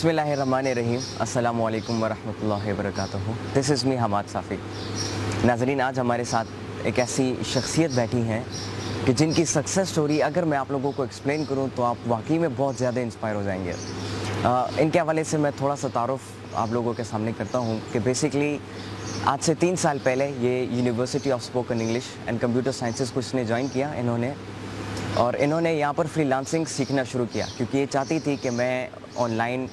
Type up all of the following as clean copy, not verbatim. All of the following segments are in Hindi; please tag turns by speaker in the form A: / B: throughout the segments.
A: बिस्मिल्लाहिर्रहमानिर्रहीम अस्सलामु अलैकुम वरहमतुल्लाहि वबरकातुहू। This is me Hammad Safi. नाज़रीन, आज हमारे साथ एक ऐसी शख्सियत बैठी हैं कि जिनकी सक्सेस स्टोरी अगर मैं आप लोगों को एक्सप्लेन करूं तो आप वाकई में बहुत ज़्यादा इंस्पायर हो जाएंगे। इनके हवाले से मैं थोड़ा सा तारुफ़ आप लोगों के सामने करता हूं कि बेसिकली आज से 3 साल पहले ये university of spoken English and computer sciences को इसने ज्वाइन किया इन्होंने यहाँ पर फ्रीलांसिंग सीखना शुरू किया क्योंकि ये चाहती थी कि मैं ऑनलाइन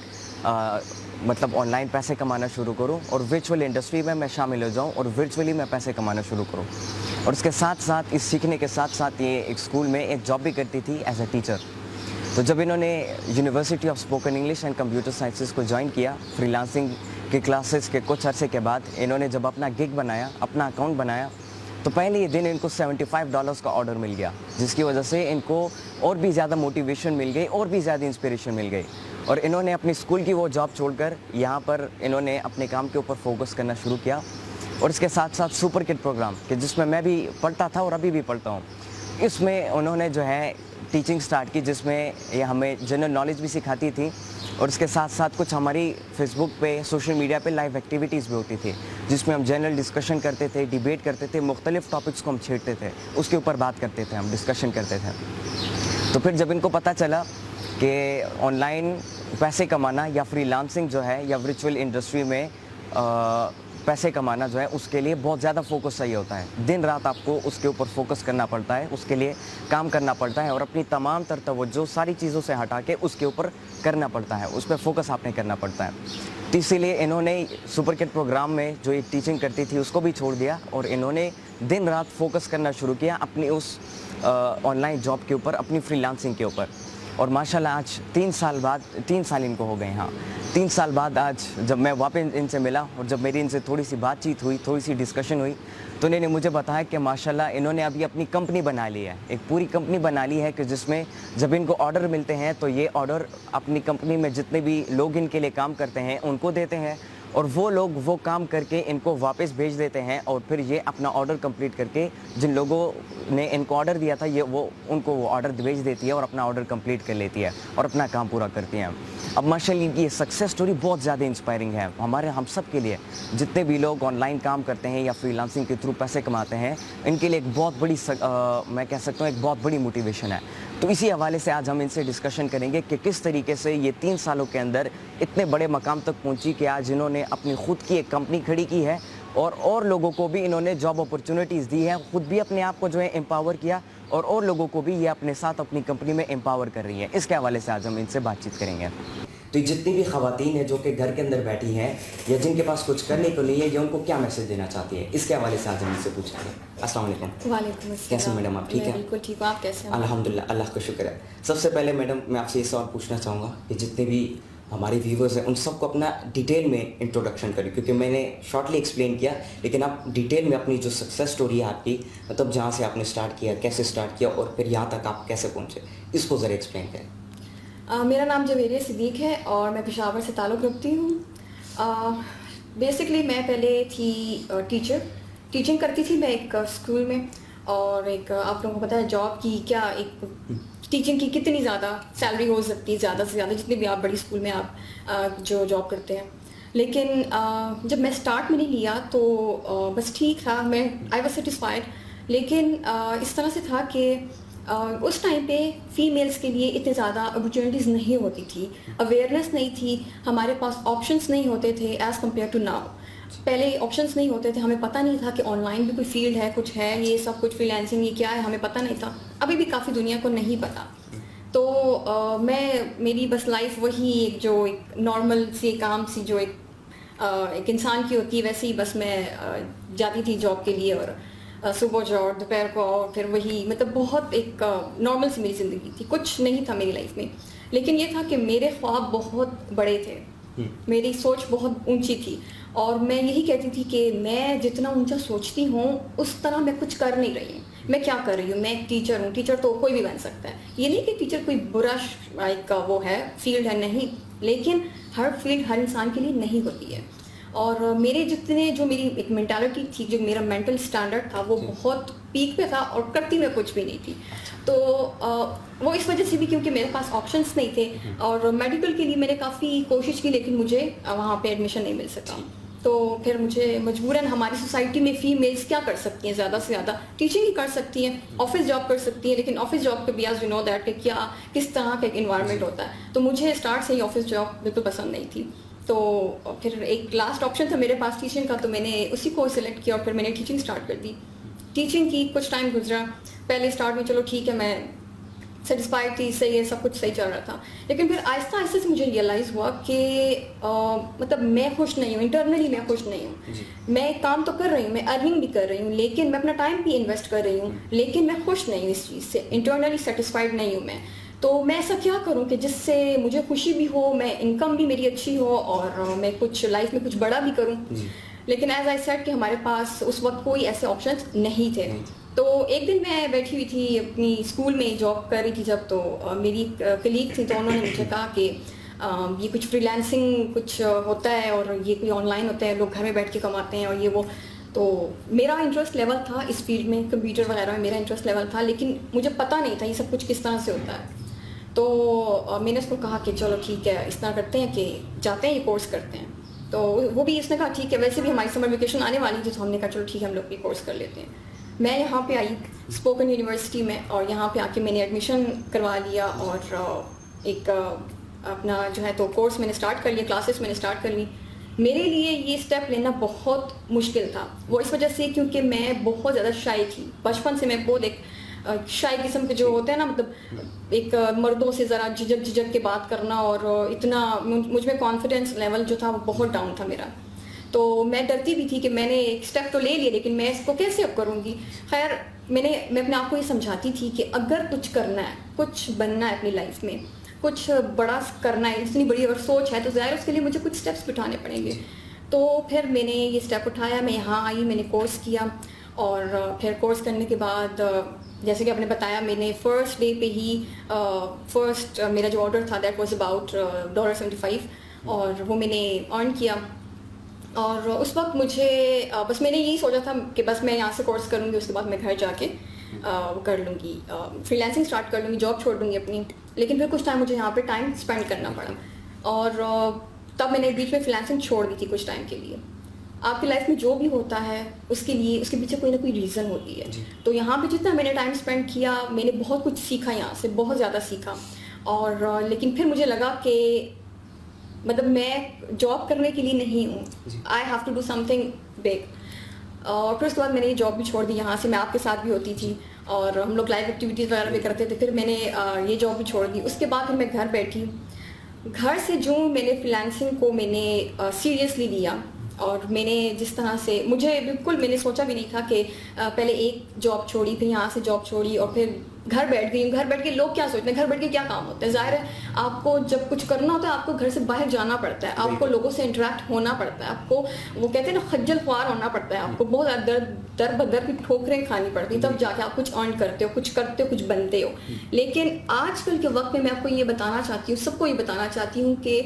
A: पैसे कमाना शुरू करूं और वर्चुअल इंडस्ट्री में मैं शामिल हो जाऊं और वर्चुअली मैं पैसे कमाना शुरू करूं। और इसके साथ साथ इस सीखने के साथ साथ ये एक स्कूल में एक जॉब भी करती थी एज ए टीचर। तो जब इन्होंने university of spoken English and computer sciences को ज्वाइन किया, फ्रीलांसिंग की क्लासेस के कुछ अरसे के बाद इन्होंने जब अपना गिग बनाया, अपना अकाउंट बनाया, तो पहले ही दिन इनको $75 का ऑर्डर मिल गया, जिसकी वजह से इनको और भी ज़्यादा मोटिवेशन मिल गई और भी ज़्यादा इंस्पिरेशन मिल गई। और इन्होंने अपनी स्कूल की वो जॉब छोड़कर यहाँ पर इन्होंने अपने काम के ऊपर फोकस करना शुरू किया। और इसके साथ साथ सुपर किड प्रोग्राम कि जिसमें मैं भी पढ़ता था और अभी भी पढ़ता हूँ, इसमें उन्होंने जो है टीचिंग स्टार्ट की, जिसमें ये हमें जनरल नॉलेज भी सिखाती थी और इसके साथ साथ कुछ हमारी फेसबुक पे, सोशल मीडिया पे लाइव एक्टिविटीज़ भी होती थी जिसमें हम जनरल डिस्कशन करते थे, डिबेट करते थे, मुख्तलिफ टॉपिक्स को हम छेड़ते थे, उसके ऊपर बात करते थे, हम डिस्कशन करते थे। तो फिर जब इनको पता चला कि ऑनलाइन पैसे कमाना या फ्रीलांसिंग जो है या वर्चुअल इंडस्ट्री में पैसे कमाना जो है उसके लिए बहुत ज़्यादा फोकस चाहिए होता है। दिन रात आपको उसके ऊपर फोकस करना पड़ता है, उसके लिए काम करना पड़ता है और अपनी तमाम तर तवज्जो सारी चीज़ों से हटा के उसके ऊपर करना पड़ता है, उस पर फोकस आपने करना पड़ता है। तो इसीलिए इन्होंने सुपर किड प्रोग्राम में जो एक टीचिंग करती थी उसको भी छोड़ दिया और इन्होंने दिन रात फोकस करना शुरू किया अपनी उस ऑनलाइन जॉब के ऊपर, अपनी फ्रीलांसिंग के ऊपर। और माशाल्लाह आज 3 साल इनको हो गए। हाँ, 3 साल बाद आज जब मैं वापस इनसे मिला और जब मेरी इनसे थोड़ी सी बातचीत हुई, थोड़ी सी डिस्कशन हुई, तो इन्होंने मुझे बताया कि माशाल्लाह इन्होंने अभी अपनी कंपनी बना ली है, एक पूरी कंपनी बना ली है कि जिसमें जब इनको ऑर्डर मिलते हैं तो ये ऑर्डर अपनी कंपनी में जितने भी लोग इनके लिए काम करते हैं उनको देते हैं और वो लोग वो काम करके इनको वापस भेज देते हैं और फिर ये अपना ऑर्डर कंप्लीट करके जिन लोगों ने इनको ऑर्डर दिया था उनको वो ऑर्डर भेज देती है और अपना ऑर्डर कंप्लीट कर लेती है और अपना काम पूरा करती हैं। अब माशाल्लाह इनकी ये सक्सेस स्टोरी बहुत ज़्यादा इंस्पायरिंग है हम सब के लिए, जितने भी लोग ऑनलाइन काम करते हैं या फ्रीलांसिंग के थ्रू पैसे कमाते हैं, इनके लिए एक बहुत बड़ी मैं कह सकता हूँ एक बहुत बड़ी मोटिवेशन है। तो इसी हवाले से आज हम इनसे डिस्कशन करेंगे कि किस तरीके से ये 3 सालों के अंदर इतने बड़े मकाम तक पहुंची कि आज इन्होंने अपनी खुद की एक कंपनी खड़ी की है और लोगों को भी इन्होंने जॉब अपॉर्चुनिटीज़ दी है, खुद भी अपने आप को जो है एम्पावर किया और लोगों को भी ये अपने साथ अपनी कंपनी में एम्पावर कर रही है। इसके हवाले से आज हम इनसे बातचीत करेंगे। तो जितनी भी ख़वातीन हैं जो कि घर के अंदर बैठी हैं या जिनके पास कुछ करने को नहीं है, या उनको क्या मैसेज देना चाहती है, इसके हवाले से आज हम इनसे पूछेंगे। अस्सलाम वालेकुम।
B: वालेकुम अस्सलाम।
A: कैसे मैडम आप? ठीक है,
B: बिल्कुल ठीक हूँ। आप कैसे हैं?
A: अल्हम्दुलिल्लाह, अल्लाह का शुक्र है। सबसे पहले मैडम मैं आपसे ये सवाल पूछना चाहूँगा कि जितने भी हमारे व्यूवर्स हैं उन सबको अपना डिटेल में इंट्रोडक्शन करें, क्योंकि मैंने शॉर्टली एक्सप्लेन किया, लेकिन आप डिटेल में अपनी जो सक्सेस स्टोरी है आपकी, मतलब जहाँ से आपने स्टार्ट किया, कैसे स्टार्ट किया और फिर यहाँ तक आप कैसे पहुँचे, इसको ज़रा एक्सप्लेन करें।
B: मेरा नाम जवेरिया सिद्दीक है और मैं पेशावर से ताल्लुक़ रखती हूँ। बेसिकली मैं पहले थी टीचिंग करती थी मैं एक स्कूल में, और एक आप लोगों को पता है जॉब की क्या, एक टीचिंग की कितनी ज़्यादा सैलरी हो सकती है, ज़्यादा से ज़्यादा जितनी भी आप बड़ी स्कूल में आप जो जॉब करते हैं। लेकिन जब मैं स्टार्ट में नहीं लिया तो बस ठीक था, मैं आई वॉज सेटिस्फाइड। लेकिन इस तरह से था कि उस टाइम पे फ़ीमेल्स के लिए इतने ज़्यादा अपॉर्चुनिटीज़ नहीं होती थी, अवेयरनेस नहीं थी, हमारे पास ऑप्शंस नहीं होते थे एज़ कम्पेयर टू नाउ। पहले ऑप्शंस नहीं होते थे, हमें पता नहीं था कि ऑनलाइन भी कोई फील्ड है, कुछ है, ये सब कुछ फ्रीलांसिंग ये क्या है, हमें पता नहीं था। अभी भी काफ़ी दुनिया को नहीं पता। तो मेरी बस लाइफ वही एक नॉर्मल सी काम सी जो एक इंसान की होती है, वैसे ही बस मैं जाती थी जॉब के लिए और सुबह जाओ, दोपहर को आओ, फिर वही, मतलब बहुत एक नॉर्मल सी मेरी ज़िंदगी थी, कुछ नहीं था मेरी लाइफ में। लेकिन ये था कि मेरे ख्वाब बहुत बड़े थे, मेरी सोच बहुत ऊंची थी और मैं यही कहती थी कि मैं जितना ऊंचा सोचती हूँ उस तरह मैं कुछ कर नहीं रही हूँ। मैं क्या कर रही हूँ, मैं एक टीचर हूँ, टीचर तो कोई भी बन सकता है, ये नहीं कि टीचर कोई बुरा एक वो है फील्ड है, नहीं, लेकिन हर फील्ड हर इंसान के लिए नहीं होती है। और मेरे जो मेरी एक मेंटालिटी थी, जो मेरा मेंटल स्टैंडर्ड था वो बहुत पीक पे था और करती मैं कुछ भी नहीं थी। तो वो इस वजह से भी क्योंकि मेरे पास ऑप्शंस नहीं थे और मेडिकल के लिए मैंने काफ़ी कोशिश की लेकिन मुझे वहाँ पे एडमिशन नहीं मिल सका। तो फिर मुझे मजबूरन हमारी सोसाइटी में फीमेल्स क्या कर सकती हैं, ज़्यादा से ज़्यादा टीचिंग ही कर सकती हैं, ऑफिस जॉब कर सकती हैं, लेकिन ऑफिस जॉब के भी एज यू नो दैट कि क्या किस तरह का एक इन्वायरमेंट होता है। तो मुझे स्टार्ट से ही ऑफिस जॉब बिल्कुल पसंद नहीं थी। तो फिर एक लास्ट ऑप्शन था मेरे पास टीचिंग का, तो मैंने उसी को सिलेक्ट किया और फिर मैंने टीचिंग स्टार्ट कर दी। टीचिंग की कुछ टाइम गुजरा, पहले स्टार्ट में चलो ठीक है मैं सेटिस्फाइड थी, सही है, सब कुछ सही चल रहा था, लेकिन फिर आहिस्ता आहिस्ता से मुझे रियलाइज़ हुआ कि मतलब मैं खुश नहीं हूँ, इंटरनली मैं खुश नहीं हूँ। मैं काम तो कर रही हूँ, मैं अर्निंग भी कर रही हूँ, लेकिन मैं अपना टाइम भी इन्वेस्ट कर रही हूँ, लेकिन मैं खुश नहीं हूँ इस चीज़ से, इंटरनली सेटिस्फाइड नहीं हूँ मैं। तो मैं ऐसा क्या करूँ कि जिससे मुझे खुशी भी हो, मैं इनकम भी मेरी अच्छी हो और मैं कुछ लाइफ में कुछ बड़ा भी करूँ। लेकिन एज आई सेड कि हमारे पास उस वक्त कोई ऐसे ऑप्शंस नहीं थे। तो एक दिन मैं बैठी हुई थी अपनी स्कूल में जॉब कर रही थी जब, तो मेरी कलीग थी, तो उन्होंने मुझे कहा कि ये कुछ फ्रीलांसिंग कुछ होता है और ये कोई ऑनलाइन होता है, लोग घर में बैठ के कमाते हैं और ये वो। तो मेरा इंटरेस्ट लेवल था इस फील्ड में, कंप्यूटर वगैरह में मेरा इंटरेस्ट लेवल था, लेकिन मुझे पता नहीं था ये सब कुछ किस तरह से होता है। तो मैंने उसको कहा कि चलो ठीक है, इस तरह करते हैं कि जाते हैं ये कोर्स करते हैं। तो वो भी इसने कहा ठीक है, वैसे भी हमारी समर वेकेशन आने वाली थी, तो हमने कहा चलो ठीक है हम लोग ये कोर्स कर लेते हैं। मैं यहाँ पे आई स्पोकन यूनिवर्सिटी में और यहाँ पे आके मैंने एडमिशन करवा लिया और एक अपना जो है तो कोर्स मैंने स्टार्ट कर लिया, क्लासेस मैंने स्टार्ट कर ली। मेरे लिए ये स्टेप लेना बहुत मुश्किल था, वो इस वजह से क्योंकि मैं बहुत ज़्यादा शाई थी। बचपन से मैं बहुत एक शाई किस्म के जो होते हैं ना, मतलब एक मर्दों से ज़रा झिझक के बात करना, और इतना मुझ में कॉन्फिडेंस लेवल जो था वो बहुत डाउन था मेरा। तो मैं डरती भी थी कि मैंने एक स्टेप तो ले लिया, लेकिन मैं इसको कैसे अब करूँगी। खैर मैं अपने आप को ये समझाती थी कि अगर कुछ करना है, कुछ बनना है अपनी लाइफ में, कुछ बड़ा करना है, इतनी बड़ी अगर सोच है तो ज़ाहिर उसके लिए मुझे कुछ स्टेप्स उठाने पड़ेंगे। तो फिर मैंने ये स्टेप उठाया, मैं यहाँ आई, मैंने कोर्स किया और फिर कोर्स करने के बाद जैसे कि आपने बताया, मैंने फर्स्ट डे पे ही फर्स्ट मेरा जो ऑर्डर था दैट वाज अबाउट $75 और वो मैंने अर्न किया। और उस वक्त मुझे बस मैंने यही सोचा था कि बस मैं यहाँ से कोर्स करूँगी, उसके बाद मैं घर जाके कर लूँगी, फ्रीलांसिंग स्टार्ट कर लूँगी, जॉब छोड़ दूँगी अपनी। लेकिन फिर कुछ टाइम मुझे यहाँ पे टाइम स्पेंड करना पड़ा और तब मैंने बीच में फ्रीलांसिंग छोड़ दी थी कुछ टाइम के लिए। आपकी लाइफ में जो भी होता है उसके लिए उसके पीछे कोई ना कोई रीज़न होती है। तो यहाँ पे जितना मैंने टाइम स्पेंड किया, मैंने बहुत कुछ सीखा, यहाँ से बहुत ज़्यादा सीखा। और लेकिन फिर मुझे लगा कि मतलब मैं जॉब करने के लिए नहीं हूँ, I have to do something big. और फिर उसके बाद मैंने ये जॉब भी छोड़ दी, यहाँ से मैं आपके साथ भी होती थी और हम लोग लाइव एक्टिविटीज़ वगैरह भी करते थे। फिर मैंने ये जॉब भी छोड़ दी। उसके बाद फिर मैं घर बैठी, घर से जो मैंने फ्रीलांसिंग को मैंने सीरियसली लिया और मैंने जिस तरह से मुझे बिल्कुल मैंने सोचा भी नहीं था कि पहले एक जॉब छोड़ी, फिर यहाँ से जॉब छोड़ी और फिर घर बैठ गई। घर बैठ के लोग क्या सोचते हैं, घर बैठ के क्या काम होता है। ज़ाहिर है आपको जब कुछ करना होता है आपको घर से बाहर जाना पड़ता है, आपको लोगों से इंटरेक्ट होना पड़ता है, आपको वो कहते हैं ना खज्जल ख्वार होना पड़ता है, आपको बहुत ज़्यादा दर बदर की ठोकरें खानी पड़ती हैं, तब जाके आप कुछ अर्न करते हो, कुछ करते हो, कुछ बनते हो। लेकिन आजकल के वक्त में मैं आपको ये बताना चाहती हूँ, सबको ये बताना चाहती हूँ कि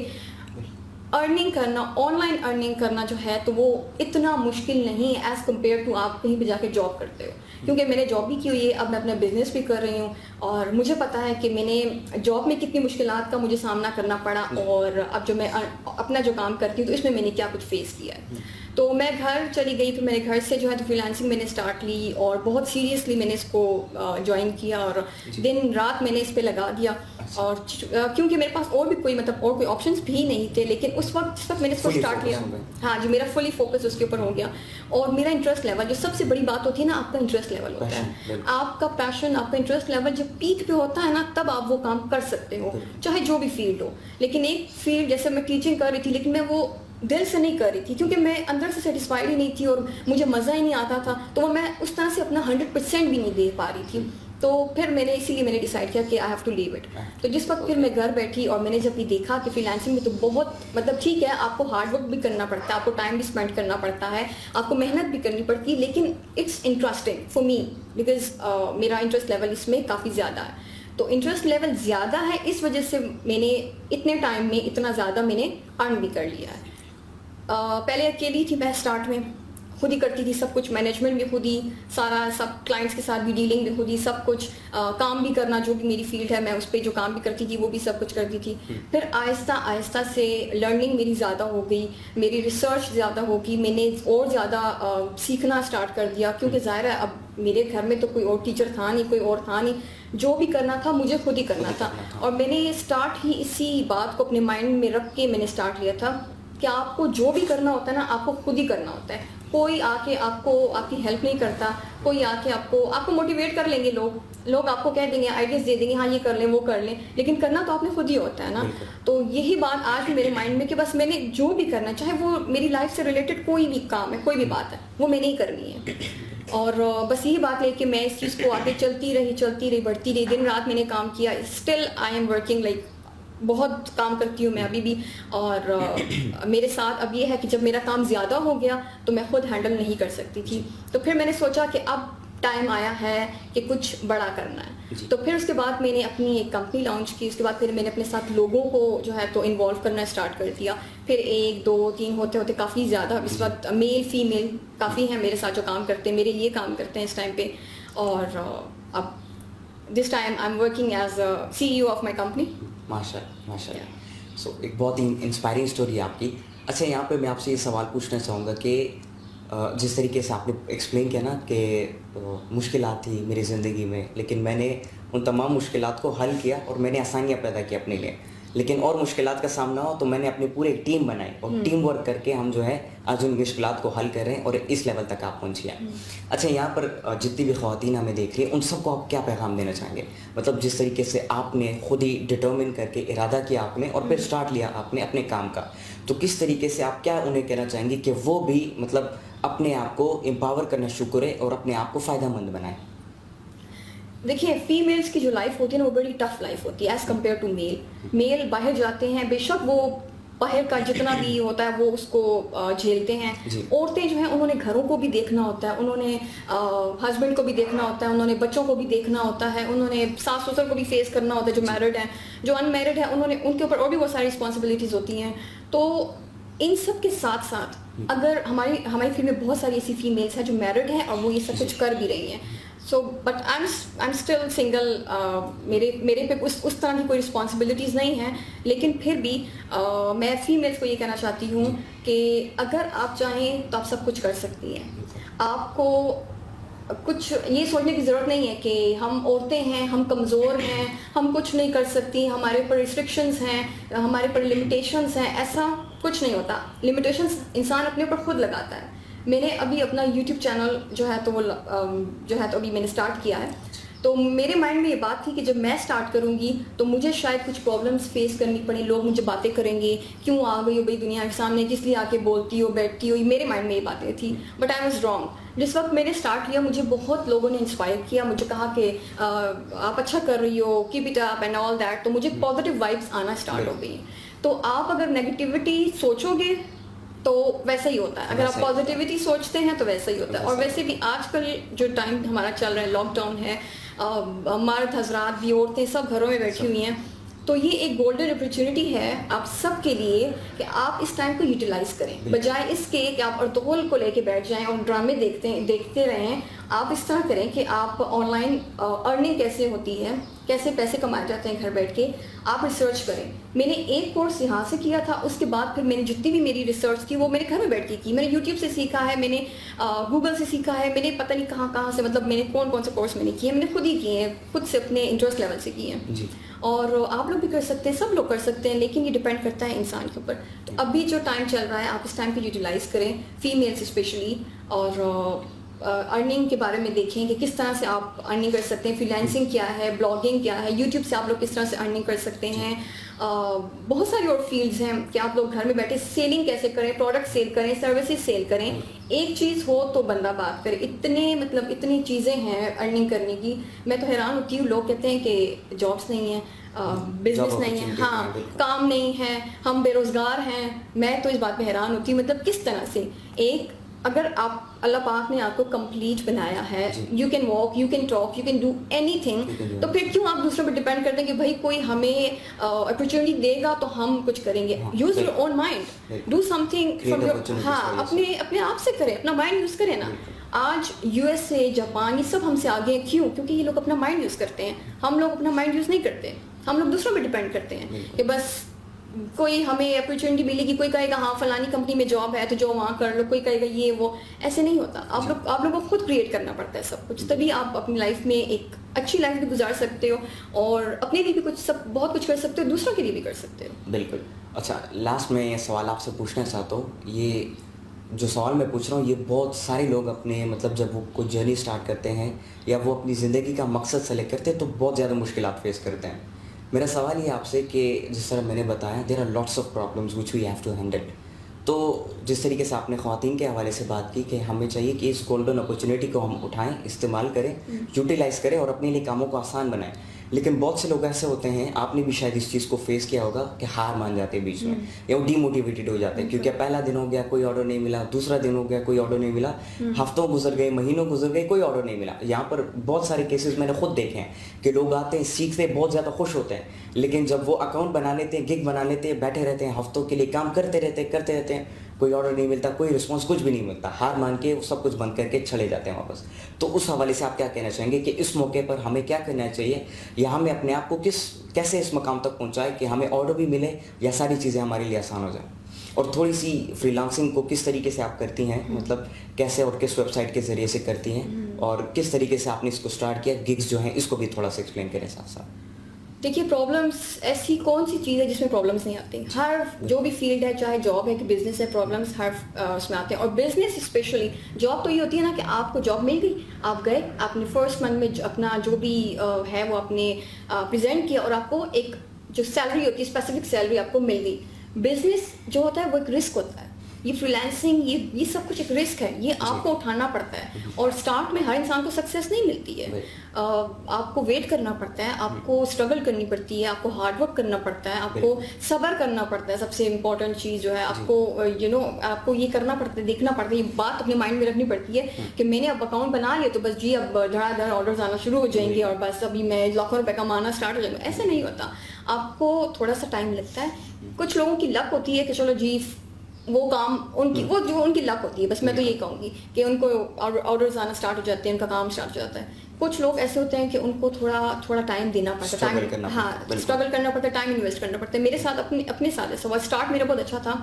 B: अर्निंग करना, ऑनलाइन अर्निंग करना जो है तो वो इतना मुश्किल नहीं है एज़ कम्पेयर टू आप कहीं भी जाके जॉब करते हो। क्योंकि मैंने जॉब भी की हुई है, अब मैं अपना बिजनेस भी कर रही हूँ और मुझे पता है कि मैंने जॉब में कितनी मुश्किलात का मुझे सामना करना पड़ा और अब जो मैं अपना जो काम करती हूँ तो इसमें मैंने क्या कुछ फेस किया है। तो मैं घर चली गई, फिर मैंने घर से जो है तो फ्रीलांसिंग मैंने स्टार्ट ली और बहुत सीरियसली मैंने इसको ज्वाइन किया और दिन रात मैंने इस पर लगा दिया। और क्योंकि मेरे पास और भी कोई मतलब और कोई ऑप्शंस भी नहीं थे, लेकिन उस वक्त जिस वक्त मैंने इसको स्टार्ट किया, हाँ जी, मेरा फुली फोकस उसके ऊपर हो गया। और मेरा इंटरेस्ट लेवल, जो सबसे बड़ी बात होती है ना, आपका इंटरेस्ट लेवल होता है, आपका पैशन, आपका इंटरेस्ट लेवल जब पीक पे होता है ना, तब आप वो काम कर सकते हो, चाहे जो भी फील्ड हो। लेकिन एक फील्ड जैसे मैं टीचिंग कर रही थी, लेकिन मैं वो दिल से नहीं कर रही थी क्योंकि मैं अंदर से सेटिस्फाइड ही नहीं थी और मुझे मज़ा ही नहीं आता था, तो वो मैं उस तरह से अपना 100% भी नहीं दे पा रही थी। तो फिर इसीलिए मैंने डिसाइड किया कि I have to leave it. तो जिस वक्त फिर मैं घर बैठी और मैंने जब ये देखा कि फ्रीलांसिंग में तो बहुत मतलब ठीक है, आपको हार्ड वर्क भी करना पड़ता है, आपको टाइम भी स्पेंड करना पड़ता है, आपको मेहनत भी करनी पड़ती है, लेकिन it's interesting for me because मेरा इंटरेस्ट लेवल इसमें काफ़ी ज़्यादा है। तो इंटरेस्ट लेवल ज़्यादा है, इस वजह से मैंने इतने टाइम में इतना ज़्यादा मैंने अर्न भी कर लिया है। पहले अकेली थी मैं स्टार्ट में खुद ही करती थी सब कुछ, मैनेजमेंट भी खुद ही, सारा सब क्लाइंट्स के साथ भी डीलिंग भी खुद ही, सब कुछ काम भी करना, जो भी मेरी फील्ड है मैं उस पर जो काम भी करती थी वो भी सब कुछ करती थी। फिर आहिस्ता आहिस्ता से लर्निंग मेरी ज़्यादा हो गई, मेरी रिसर्च ज़्यादा होगी, मैंने और ज़्यादा सीखना स्टार्ट कर दिया, क्योंकि ज़ाहिर है अब मेरे घर में तो कोई और टीचर था नहीं, कोई और था नहीं, जो भी करना था मुझे खुद ही करना था। और मैंने ये स्टार्ट ही इसी बात को अपने माइंड में रख के मैंने स्टार्ट लिया था कि आपको जो भी करना होता है ना, आपको खुद ही करना होता है। कोई आके आपको आपकी हेल्प नहीं करता, कोई आके आपको मोटिवेट कर लेंगे, लोग आपको कह देंगे, आइडियाज दे देंगे, हाँ ये कर लें वो कर लें, लेकिन करना तो आपने खुद ही होता है ना। तो यही बात आज भी मेरे माइंड में कि बस मैंने जो भी करना, चाहे वो मेरी लाइफ से रिलेटेड कोई भी काम है, कोई भी बात है, वो मैंने ही करनी है। और बस यही बात लेके मैं इस चीज़ को आगे चलती रही, बढ़ती रही, दिन रात मैंने काम किया। Still I am working, like बहुत काम करती हूँ मैं अभी भी। और मेरे साथ अब ये है कि जब मेरा काम ज़्यादा हो गया तो मैं खुद हैंडल नहीं कर सकती थी, तो फिर मैंने सोचा कि अब टाइम आया है कि कुछ बड़ा करना है। तो फिर उसके बाद मैंने अपनी एक कंपनी लॉन्च की, उसके बाद फिर मैंने अपने साथ लोगों को जो है तो इन्वॉल्व करना स्टार्ट कर दिया। फिर 1 2 3 होते होते काफ़ी ज़्यादा, इस वक्त मेल फीमेल काफ़ी हैं मेरे साथ जो काम करते हैं, मेरे लिए काम करते हैं इस टाइम पे। और अब this time I am working as CEO of my company.
C: माशाल्लाह। सो एक बहुत ही इंस्पायरिंग स्टोरी है आपकी। अच्छा, यहाँ पे मैं आपसे ये सवाल पूछना चाहूँगा कि जिस तरीके से आपने एक्सप्लेन किया ना कि मुश्किलात थी मेरी ज़िंदगी में, लेकिन मैंने उन तमाम मुश्किलात को हल किया और मैंने आसानियाँ पैदा की अपने लिए। लेकिन और मुश्किलात का सामना हो तो मैंने अपनी पूरी टीम बनाई और टीम वर्क करके हम जो है आज उन मुश्किलात को हल कर रहे हैं और इस लेवल तक आप पहुँची हैं। अच्छा, यहाँ पर जितनी भी ख़वातीन हमें देख रही हैं उन सबको आप क्या पैगाम देना चाहेंगे? मतलब जिस तरीके से आपने खुद ही डिटर्मिन करके इरादा किया आपने और फिर स्टार्ट लिया आपने अपने काम का, तो किस तरीके से आप क्या उन्हें कहना चाहेंगे कि वो भी मतलब अपने आप को एम्पावर करना शुरू करें और अपने आप को फ़ायदेमंद बनाएं?
B: देखिए, फीमेल्स की जो लाइफ होती है ना वो बड़ी टफ लाइफ होती है एज़ कम्पेयर टू मेल बाहर जाते हैं, बेशक वो बाहर का जितना भी होता है वो उसको झेलते हैं। औरतें जो हैं उन्होंने घरों को भी देखना होता है, उन्होंने हस्बैंड को भी देखना होता है, उन्होंने बच्चों को भी देखना होता है, उन्होंने सास ससुर को भी फेस करना होता है, जो मैरिड हैं, जो अनमैरिड है उन्होंने, उनके ऊपर और भी बहुत सारी रिस्पॉन्सिबिलिटीज़ होती हैं। तो इन सब के साथ साथ अगर हमारी फील्ड में बहुत सारी ऐसी फीमेल्स हैं जो मैरिड हैं और वो ये सब कुछ कर भी रही हैं। So but I am still single, मेरे पे उस तरह की कोई रिस्पॉन्सिबिलिटीज़ नहीं हैं, लेकिन फिर भी मैं फीमेल्स को ये कहना चाहती हूँ कि अगर आप चाहें तो आप सब कुछ कर सकती हैं। आपको कुछ ये सोचने की ज़रूरत नहीं है कि हम औरतें हैं, हम कमज़ोर हैं, हम कुछ नहीं कर सकती, हमारे ऊपर रिस्ट्रिक्शंस हैं, हमारे ऊपर लिमिटेशंस हैं। ऐसा कुछ नहीं होता। लिमिटेशंस इंसान अपने ऊपर खुद लगाता है। मैंने अभी अपना YouTube चैनल जो है तो वो जो है तो अभी मैंने स्टार्ट किया है। तो मेरे माइंड में ये बात थी कि जब मैं स्टार्ट करूँगी तो मुझे शायद कुछ प्रॉब्लम्स फेस करनी पड़े, लोग मुझे बातें करेंगे, क्यों आ गई हो भाई दुनिया के सामने, किस लिए आके बोलती हो, बैठती हो, मेरे माइंड में ये बातें थी। But I was wrong. जिस वक्त मैंने स्टार्ट किया मुझे बहुत लोगों ने इंस्पायर किया, मुझे कहा कि आप अच्छा कर रही हो, keep it up and all that. तो मुझे पॉजिटिव वाइब्स आना स्टार्ट हो गई। तो आप अगर नेगेटिविटी सोचोगे तो वैसा ही होता है, अगर आप पॉजिटिविटी सोचते हैं तो वैसा ही होता है। और वैसे भी आजकल जो टाइम हमारा चल रहा है, लॉकडाउन है, मर्द हजरात भी, औरतें सब घरों में बैठी हुई हैं, तो ये एक गोल्डन अपॉर्चुनिटी है आप सब के लिए कि आप इस टाइम को यूटिलाइज करें, बजाय इसके कि आप अर्तुगरुल को लेके बैठ जाएं और ड्रामे देखते रहें। आप इस तरह करें कि आप ऑनलाइन अर्निंग कैसे होती है, कैसे पैसे कमाए जाते हैं घर बैठ के, आप रिसर्च करें। मैंने एक कोर्स यहाँ से किया था, उसके बाद फिर मैंने जितनी भी मेरी रिसर्च की वो मैंने घर में बैठ के की। मैंने यूट्यूब से सीखा है, मैंने गूगल से सीखा है, मैंने पता नहीं कहाँ से, मतलब मैंने कौन से कोर्स मैंने किए, मैंने खुद ही किए हैं, खुद से अपने इंटरेस्ट लेवल से किए हैं। और आप लोग भी कर सकते हैं, सब लोग कर सकते हैं, लेकिन ये डिपेंड करता है इंसान के ऊपर। तो अभी जो टाइम चल रहा है आप इस टाइम को यूटिलाइज करें, फीमेल्स स्पेशली। और अर्निंग के बारे में देखें कि किस तरह से आप अर्निंग कर सकते हैं, फ्रीलांसिंग क्या है, ब्लॉगिंग क्या है, यूट्यूब से आप लोग किस तरह से अर्निंग कर सकते हैं। बहुत सारी और फील्ड्स हैं कि आप लोग घर में बैठे सेलिंग कैसे करें, प्रोडक्ट सेल करें, सर्विसेज सेल करें। एक चीज़ हो तो बंदा बात करे, इतनी चीज़ें हैं अर्निंग करने की। मैं तो हैरान होती हूँ, लोग कहते हैं कि जॉब्स नहीं हैं, बिजनेस नहीं है, हाँ काम नहीं है, हम बेरोज़गार हैं। मैं तो इस बात पे हैरान होती हूँ, मतलब किस तरह से एक अगर आप अल्लाह पाक ने आपको कंप्लीट बनाया है,
C: जी।
B: You can walk, you can talk, you can do anything,
C: You can do
B: तो फिर क्यों आप दूसरों पर डिपेंड करते हैं कि भाई कोई हमें अपॉर्चुनिटी देगा तो हम कुछ करेंगे?
C: हाँ,
B: यूज योर
C: बिल्कुल।
B: ओन माइंड,
C: बिल्कुल।
B: Do something
C: Create
B: from your,
C: opportunities
B: हाँ,
C: for
B: अपने अपने आप से करें, अपना माइंड यूज करें ना।
C: बिल्कुल।
B: आज यूएसए, जापान, ये सब हमसे आगे हैं। क्यों? क्योंकि ये लोग अपना माइंड यूज करते हैं, हम लोग अपना माइंड यूज नहीं करते, हम लोग दूसरों पर डिपेंड करते हैं
C: बिल्कुल।
B: कि बस कोई हमें अपॉर्चुनिटी मिलेगी, कोई कहेगा हाँ फलानी कंपनी में जॉब है तो जो वहाँ कर लो, कोई कहेगा ये वो, ऐसे नहीं होता। आप लोगों को खुद क्रिएट करना पड़ता है सब कुछ, तभी आप अपनी लाइफ में एक अच्छी लाइफ भी गुजार सकते हो और अपने लिए भी कुछ सब बहुत कुछ कर सकते हो, दूसरों के लिए भी कर सकते हो।
C: बिल्कुल। अच्छा, लास्ट में ये सवाल आपसे पूछना चाहता हूँ। ये जो सवाल मैं पूछ रहा हूँ ये बहुत सारे लोग अपने मतलब जब वो कोई जर्नी स्टार्ट करते हैं या वो अपनी ज़िंदगी का मकसद सेलेक्ट करते हैं तो बहुत ज़्यादा मुश्किलात फेस करते हैं। मेरा सवाल ये आपसे कि जिस तरह मैंने बताया there are lots of problems which we have to handle. तो जिस तरीके से आपने ख़वातीन के हवाले से बात की कि हमें चाहिए कि इस गोल्डन अपॉर्चुनिटी को हम उठाएं, इस्तेमाल करें, यूटिलाइज़ करें और अपने लिए कामों को आसान बनाएं। लेकिन बहुत से लोग ऐसे होते हैं, आपने भी शायद इस चीज़ को फेस किया होगा कि हार मान जाते हैं बीच में या वो डीमोटिवेटेड हो जाते हैं क्योंकि पहला दिन हो गया कोई ऑर्डर नहीं मिला, दूसरा दिन हो गया कोई ऑर्डर नहीं मिला, हफ्तों गुजर गए, महीनों गुजर गए, कोई ऑर्डर नहीं मिला। यहाँ पर बहुत सारे केसेस मैंने खुद देखे हैं कि लोग आते हैं, सीखते हैं, बहुत ज़्यादा खुश होते हैं, लेकिन जब वो अकाउंट बना लेते हैं, गिग बना लेते हैं, बैठे रहते हैं, हफ्तों के लिए काम करते रहते हैं, कोई ऑर्डर नहीं मिलता, कोई रिस्पॉन्स, कुछ भी नहीं मिलता, हार मान के वो सब कुछ बंद करके चले जाते हैं वापस। तो उस हवाले से आप क्या कहना चाहेंगे कि इस मौके पर हमें क्या करना चाहिए या हमें अपने आप को कैसे इस मकाम तक पहुंचाए कि हमें ऑर्डर भी मिले या सारी चीज़ें हमारे लिए आसान हो जाए? और थोड़ी सी फ्रीलांसिंग को किस तरीके से आप करती हैं, मतलब कैसे और किस वेबसाइट के ज़रिए से करती हैं और किस तरीके से आपने इसको स्टार्ट किया, गिग्स जो हैं इसको भी थोड़ा सा एक्सप्लेन करें साथ साथ।
B: देखिए, प्रॉब्लम्स ऐसी कौन सी चीज़ है जिसमें प्रॉब्लम्स नहीं आती? हर जो भी फील्ड है, चाहे जॉब है कि बिजनेस है, प्रॉब्लम्स हर उसमें आते हैं। और बिजनेस स्पेशली, जॉब तो ये होती है ना कि आपको जॉब मिल गई, आप गए, आपने फर्स्ट मंथ में अपना जो भी है वो आपने प्रेजेंट किया और आपको एक जो सैलरी होती है, स्पेसिफिक सैलरी आपको मिल गई। बिजनेस जो होता है वो एक रिस्क होता है। ये फ्रीलांसिंग, ये सब कुछ एक रिस्क है, ये आपको उठाना पड़ता है। और स्टार्ट में हर इंसान को सक्सेस नहीं मिलती है, आपको वेट करना पड़ता है, आपको स्ट्रगल करनी पड़ती है, आपको हार्डवर्क करना पड़ता है, आपको सब्र करना पड़ता है। सबसे इम्पोर्टेंट चीज़ जो है आपको आपको ये करना पड़ता है, देखना पड़ता है, ये बात अपने माइंड में रखनी पड़ती है कि मैंने अब अकाउंट बना लिया तो बस जी अब धड़ाधड़ ऑर्डर्स आना शुरू हो जाएंगे और बस अभी मैं लाखों रुपए कमाना स्टार्ट हो जाएंगे। ऐसा नहीं होता, आपको थोड़ा सा टाइम लगता है। कुछ लोगों की लक होती है कि चलो जी वो काम उनकी वो जो उनकी लक होती है, बस मैं तो ये कहूँगी कि उनको ऑर्डर्स आना स्टार्ट हो जाते हैं, उनका काम स्टार्ट हो जाता है। कुछ लोग ऐसे होते हैं कि उनको थोड़ा टाइम देना पड़ता है, टाइम, हाँ, स्ट्रगल करना पड़ता है, टाइम इन्वेस्ट करना पड़ता है। मेरे साथ अपने साथ ऐसा हुआ। स्टार्ट मेरा बहुत अच्छा था,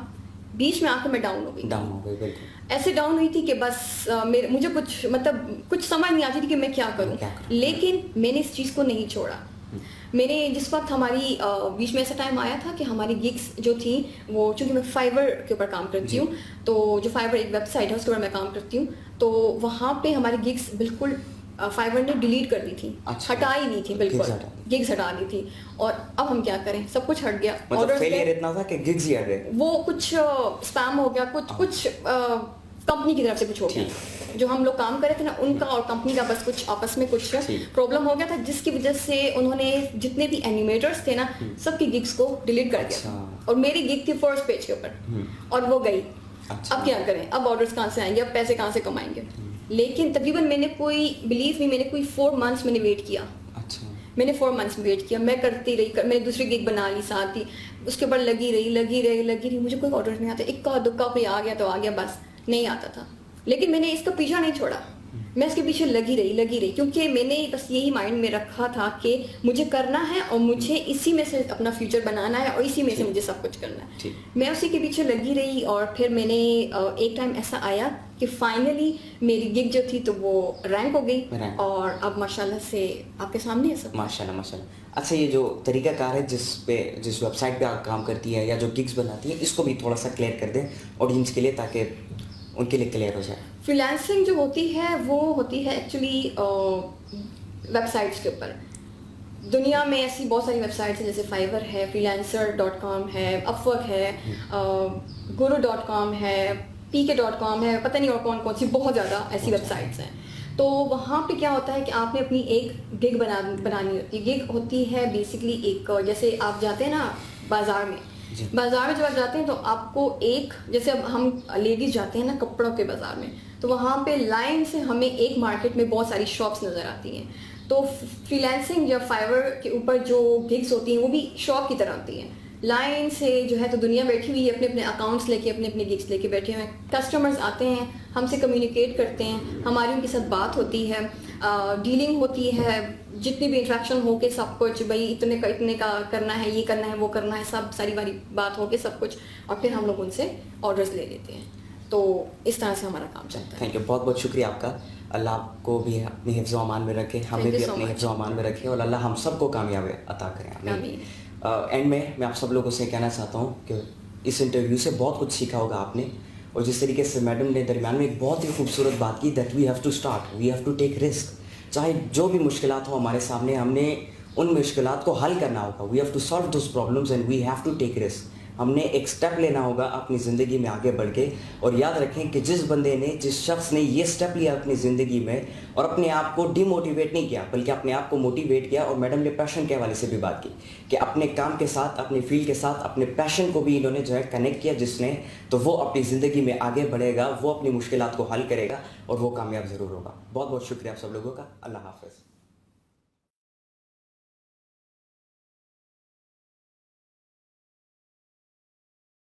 B: बीच में आकर मैं डाउन हो गई। ऐसे डाउन हुई थी कि बस मुझे कुछ समझ नहीं आती थी कि मैं क्या करूं। लेकिन मैंने इस चीज़ को नहीं छोड़ा। मैंने जिस वक्त हमारी बीच में ऐसा टाइम आया था कि हमारी गिग्स जो थी वो, चूँकि मैं फाइवर के ऊपर काम करती हूँ, तो जो फाइवर एक वेबसाइट है उसके ऊपर मैं काम करती हूँ, तो वहाँ पे हमारी गिग्स बिल्कुल फाइवर ने डिलीट कर दी थी।
C: अच्छा।
B: हटा ही नहीं थी, बिल्कुल गिग्स हटा दी थी। और अब हम क्या करें, सब कुछ हट गया।
C: मतलब फेलियर इतना था कि गिग्स ही हट गए।
B: वो कुछ स्पैम हो गया, कुछ कंपनी की तरफ से कुछ हो गया, जो हम लोग काम कर रहे थे ना उनका और कंपनी का बस कुछ आपस में कुछ प्रॉब्लम हो गया था, जिसकी वजह से उन्होंने जितने भी एनिमेटर्स थे ना सबकी गिग्स को डिलीट कर दिया। और मेरी गिग थी फर्स्ट पेज के ऊपर और वो गई। अब क्या करें, अब ऑर्डर्स कहाँ से आएंगे, अब पैसे कहाँ से कमाएंगे? लेकिन तकरीबन मैंने कोई 4 मंथ्स मैंने वेट किया। मैंने 4 मंथ्स में वेट किया, मैं करती रही, मैंने दूसरी गिग बना ली साथ ही, उसके ऊपर लगी रही, मुझे कोई ऑर्डर नहीं आता। इक्का दुक्का पे आ गया तो आ गया, बस नहीं आता था। लेकिन मैंने इसका पीछा नहीं छोड़ा, मैं इसके पीछे लगी रही, क्योंकि मैंने बस यही माइंड में रखा था कि मुझे करना है और मुझे इसी में से अपना फ्यूचर बनाना है और इसी में से मुझे सब कुछ करना है। मैं उसी के पीछे लगी रही और फिर मैंने एक टाइम ऐसा आया कि फाइनली मेरी गिग जो थी तो वो रैंक हो गई और अब माशाल्लाह से आपके सामने है सब।
C: माशाल्लाह। अच्छा, ये जो तरीकाकार है जिस वेबसाइट पे आप काम करती है या जो गिग्स बनाती है, इसको भी थोड़ा सा क्लियर कर दें ऑडियंस के लिए ताकि उनके लिए क्लियर हो जाए।
B: फ्रीलांसिंग जो होती है वो होती है एक्चुअली वेबसाइट्स के ऊपर। दुनिया में ऐसी बहुत सारी वेबसाइट्स हैं, जैसे फाइवर है, freelancer.com है, अपवर्क है, guru.com है, pk.com है, पता नहीं और कौन कौन सी बहुत ज़्यादा ऐसी वेबसाइट्स हैं। तो वहाँ पे क्या होता है कि आपने अपनी एक गिग बनानी होती है। गिग होती है बेसिकली एक, जैसे आप जाते हैं ना बाज़ार में,
C: जी।
B: बाज़ार में जब आप जाते हैं तो आपको एक, जैसे अब हम लेडीज़ जाते हैं ना कपड़ों के बाज़ार में, तो वहाँ पे लाइन से हमें एक मार्केट में बहुत सारी शॉप्स नज़र आती हैं। तो फ्रीलांसिंग या फाइवर के ऊपर जो गिग्स होती हैं वो भी शॉप की तरह होती हैं। लाइन से जो है तो दुनिया बैठी हुई है, अपने अपने अकाउंट्स लेके, अपने अपने गिग्स लेके बैठे हुए हैं। कस्टमर्स आते हैं, हमसे कम्युनिकेट करते हैं, हमारी उनके साथ बात होती है, डीलिंग होती है, जितनी भी इंट्रैक्शन हो के सब कुछ, भाई इतने का करना है, ये करना है, वो करना है, सब सारी बारी बात हो के सब कुछ, और फिर हम लोग उनसे ऑर्डर्स ले लेते हैं। तो इस तरह से हमारा काम चलता है।
C: थैंक यू, बहुत बहुत शुक्रिया आपका। अल्लाह आपको भी अपने हिफ्ज़ व अमान में रखे, हमें
B: Thank you
C: भी
B: so
C: अपने
B: much.
C: हिफ्ज़ व अमान में रखे, और अल्लाह हम सबको कामयाबी अता करें।
B: आमीन।
C: एंड में मैं आप सब लोगों से कहना चाहता हूँ कि इस इंटरव्यू से बहुत कुछ सीखा होगा आपने, और जिस तरीके से मैडम ने दरमियान में एक बहुत ही खूबसूरत बात की, that we have to start, we have to take risk. चाहे जो भी मुश्किलात हो हमारे सामने, हमने उन मुश्किलात को हल करना होगा। We have to solve those problems and we have to take risk. हमने एक स्टेप लेना होगा अपनी ज़िंदगी में आगे बढ़ के, और याद रखें कि जिस बंदे ने, जिस शख्स ने ये स्टेप लिया अपनी ज़िंदगी में और अपने आप को डिमोटिवेट नहीं किया बल्कि अपने आप को मोटिवेट किया, और मैडम ने पैशन के हवाले से भी बात की कि अपने काम के साथ, अपने फील्ड के साथ, अपने पैशन को भी इन्होंने जो है कनेक्ट किया, जिसने तो वो अपनी ज़िंदगी में आगे बढ़ेगा, वो अपनी मुश्किलात को हल करेगा और वो कामयाब ज़रूर होगा। बहुत बहुत शुक्रिया आप सब लोगों का। अल्लाह हाफ़िज़।